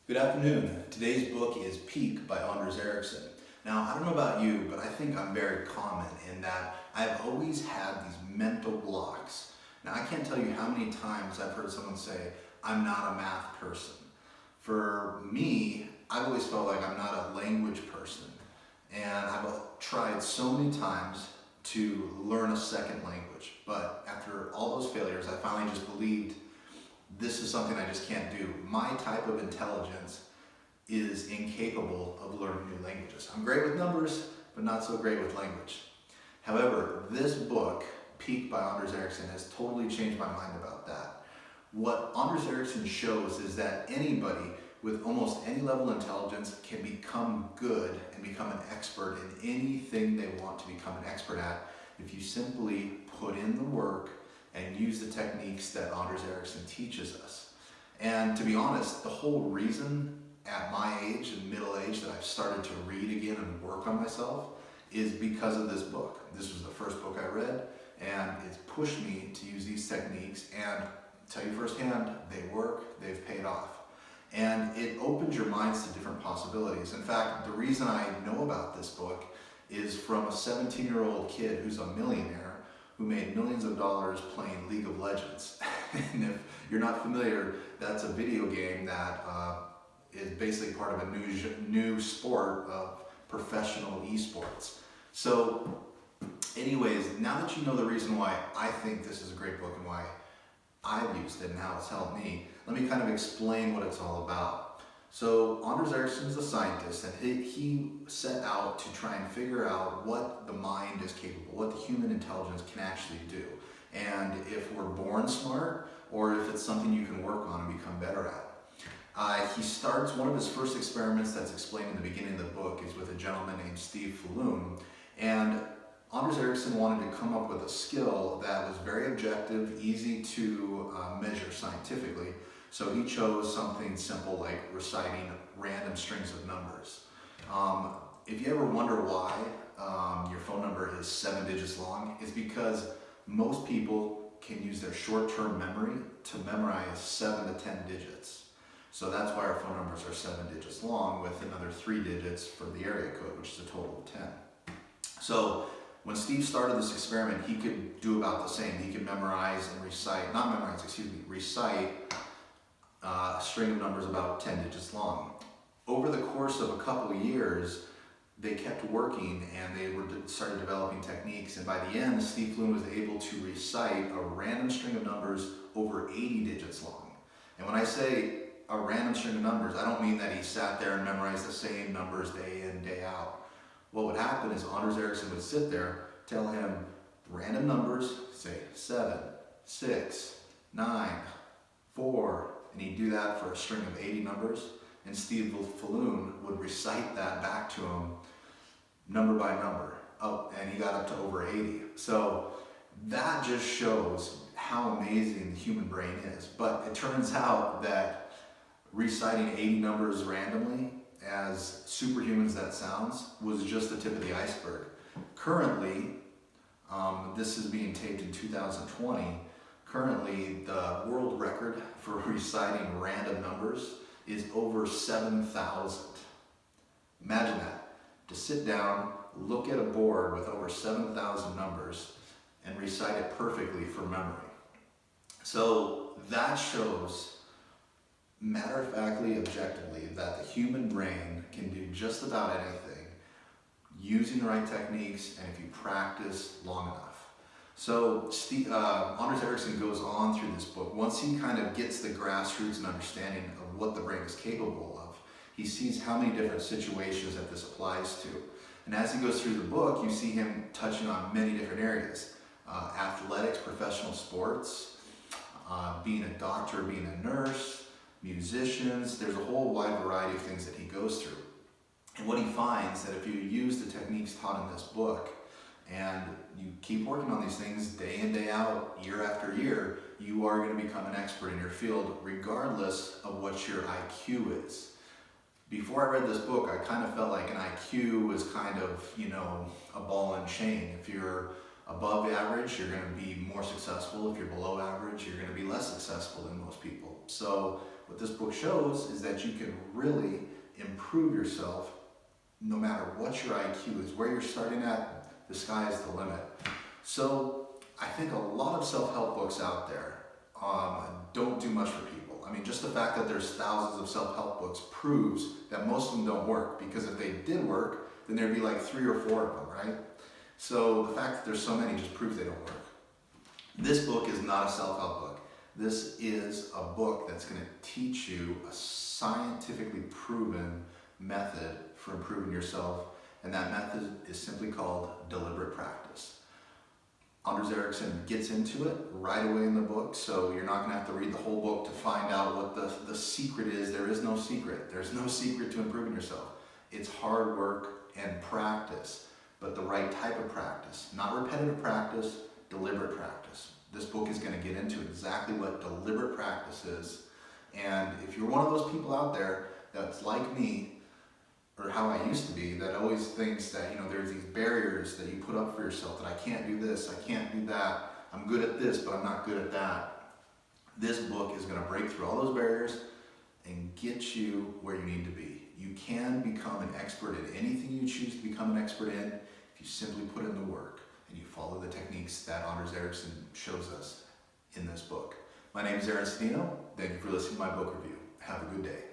Good afternoon. Today's book is Peak by Ericsson. Now, I don't know about you, but I think I'm very common in that I've always had these mental blocks. Now, I can't tell you how many times I've heard someone say, I'm not a math person. For me, I've always felt like I'm not a language person. And I've tried so many times to learn a second language. But after all those failures, I finally just believed this is something I just can't do. My type of intelligence is incapable of learning new languages. I'm great with numbers, but not so great with language. However, this book, Peak by Ericsson, has totally changed my mind about that. What Ericsson shows is that anybody with almost any level of intelligence can become good and become an expert in anything they want to become an expert at if you simply put in the work and use the techniques that Ericsson teaches us. And to be honest, the whole reason at my age and middle age that I've started to read again and work on myself is because of this book. This was the first book I read, and it's pushed me to use these techniques, and tell you firsthand, they work, they've paid off. And it opens your minds to different possibilities. In fact, the reason I know about this book is from a 17-year-old kid who's a millionaire who made millions of dollars playing League of Legends. And if you're not familiar, that's a video game that is basically part of a new sport of professional esports. So anyways, now that you know the reason why I think this is a great book and why I've used it and how it's helped me, let me kind of explain what it's all about. So Ericsson is a scientist, and he set out to try and figure out what the mind is capable, what the human intelligence can actually do, and if we're born smart or if it's something you can work on and become better at. He starts, one of his first experiments that's explained in the beginning of the book is with a gentleman named Steve Falloon, and Ericsson wanted to come up with a skill that was very objective, easy to measure scientifically. So he chose something simple like reciting random strings of numbers. If you ever wonder why your phone number is 7 digits long, it's because most people can use their short-term memory to memorize 7 to 10 digits. So that's why our phone numbers are 7 digits long, with another 3 digits for the area code, which is a total of 10. So when Steve started this experiment, he could do about the same. He could memorize and recite, not memorize, excuse me, recite a string of numbers about 10 digits long. Over the course of a couple of years, they kept working and they started developing techniques, and by the end, Steve Falloon was able to recite a random string of numbers over 80 digits long. And when I say a random string of numbers, I don't mean that he sat there and memorized the same numbers day in, day out. What would happen is Ericsson would sit there, tell him random numbers, say 7, 6, 9, 4, and he'd do that for a string of 80 numbers, and Steve Falloon would recite that back to him number by number. Oh, and he got up to over 80. So that just shows how amazing the human brain is. But it turns out that reciting 80 numbers randomly, as superhuman that sounds, was just the tip of the iceberg. Currently, this is being taped in 2020, currently the world record for reciting random numbers is over 7,000. Imagine that, to sit down, look at a board with over 7,000 numbers and recite it perfectly from memory. So that shows, matter-of-factly, objectively, that the human brain can do just about anything using the right techniques and if you practice long enough. So Ericsson goes on through this book. Once he kind of gets the grassroots and understanding of what the brain is capable of, he sees how many different situations that this applies to. And as he goes through the book, you see him touching on many different areas. Athletics, professional sports, being a doctor, being a nurse, musicians. There's a whole wide variety of things that he goes through. And what he finds that if you use the techniques taught in this book and you keep working on these things day in, day out, year after year, you are going to become an expert in your field regardless of what your IQ is. Before I read this book, I kind of felt like an IQ was kind of, a ball and chain. If you're above average, you're going to be more successful. If you're below average, you're going to be less successful than most people. So What this book shows is that you can really improve yourself no matter what your IQ is, where you're starting at, the sky is the limit. So I think a lot of self-help books out there don't do much for people. I mean, just the fact that there's thousands of self-help books proves that most of them don't work, because if they did work, then there'd be like 3 or 4 of them, right? So the fact that there's so many just proves they don't work. This book is not a self-help book. This is a book that's going to teach you a scientifically proven method for improving yourself, and that method is simply called deliberate practice. Anders Ericsson gets into it right away in the book, so you're not going to have to read the whole book to find out what the secret is. There is no secret. There's no secret to improving yourself. It's hard work and practice, but the right type of practice. Not repetitive practice, deliberate practice. This book is going to get into exactly what deliberate practice is. And if you're one of those people out there that's like me, or how I used to be, that always thinks that, you know, there's these barriers that you put up for yourself, that I can't do this, I can't do that, I'm good at this, but I'm not good at that. This book is going to break through all those barriers and get you where you need to be. You can become an expert in anything you choose to become an expert in if you simply put in the work and you follow the techniques that Anders Ericsson shows us in this book. My name is Aaron Cedino. Thank you for listening to my book review. Have a good day.